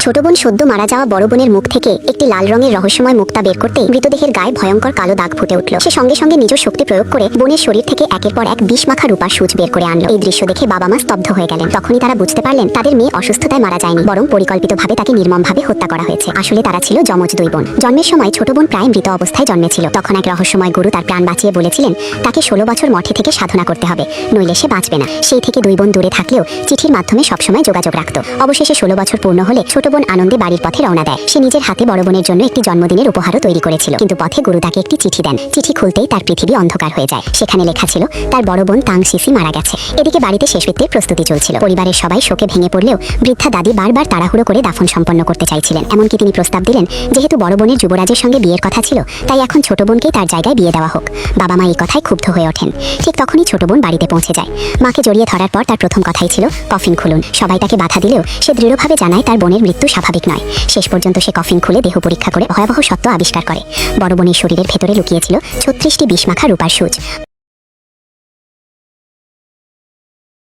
ছোট বোন সদ্য মারা যাওয়া বড় বোনের মুখ থেকে একটি লাল রঙের রহস্যময় মুক্তা বের করতে মৃতদেহের গায়ে ভয়ঙ্কর কালো দাগ ফুটে উঠল। সে সঙ্গে সঙ্গে নিজ শক্তি প্রয়োগ করে বোনের শরীর থেকে একের পর এক বিষ মাখা রূপার সূচ বের করে আনলো। এই দৃশ্য দেখে বাবা মা স্তব্ধ হয়ে গেলেন। তখনই তারা বুঝতে পারলেন তাদের মেয়ে অসুস্থতায় মারা যায়নি, বরং পরিকল্পিতভাবে তাকে নির্মমভাবে হত্যা করা হয়েছে। আসলে তারা ছিল যমজ দুই বোন। জন্মের সময় ছোট বোন প্রায় মৃত অবস্থায় জন্মেছিল। তখন এক রহস্যময় গুরু তার প্রাণ বাঁচিয়ে বলেছিলেন তাকে 16 বছর মঠে থেকে সাধনা করতে হবে, নইলে সে বাঁচবে না। সেই থেকে দুই বোন দূরে থাকলেও চিঠির মাধ্যমে সবসময় যোগাযোগ রাখত। অবশেষে 16 বছর পূর্ণ হলে ছোট বোন আনন্দে বাড়ির পথে রওনা দেয়। সে নিজের হাতে বড় বোনের জন্য একটি জন্মদিনের উপহারও তৈরি করেছিল। কিন্তু পথে গুরু তাকে একটি চিঠি দেন। চিঠি খুলতেই তার পৃথিবী অন্ধকার হয়ে যায়। সেখানে লেখা ছিল তার বড় বোন তাং সিসি মারা গেছে। এদিকে বাড়িতে শেষকৃত্যের প্রস্তুতি চলছিল। পরিবারের সবাই শোকে ভেঙে পড়লেও বৃদ্ধা দাদি বারবার তাড়াহুড়ো করে দাফন সম্পন্ন করতে চাইছিলেন। এমনকি তিনি প্রস্তাব দিলেন যেহেতু বড় বোনের যুবরাজের সঙ্গে বিয়ের কথা ছিল, তাই এখন ছোট বোনকেই তার জায়গায় বিয়ে দেওয়া হোক। বাবা মা এই কথায় ক্ষুব্ধ হয়ে ওঠেন। ঠিক তখনই ছোট বোন বাড়িতে পৌঁছে যায়। মাকে জড়িয়ে ধরার পর তার প্রথম কথাই ছিল কফিন খুলুন। সবাই তাকে বাধা দিলেও সে দৃঢ়ভাবে জানায় তার বোনের মৃত্যু স্বাভাবিক নয়। শেষ পর্যন্ত সে কফিন খুলে দেহ পরীক্ষা করে ভয়াবহ সত্য আবিষ্কার করে। বড় বোনের শরীরের ভেতরে লুকিয়েছিল 36টি বিষমাখা রূপার সূচ।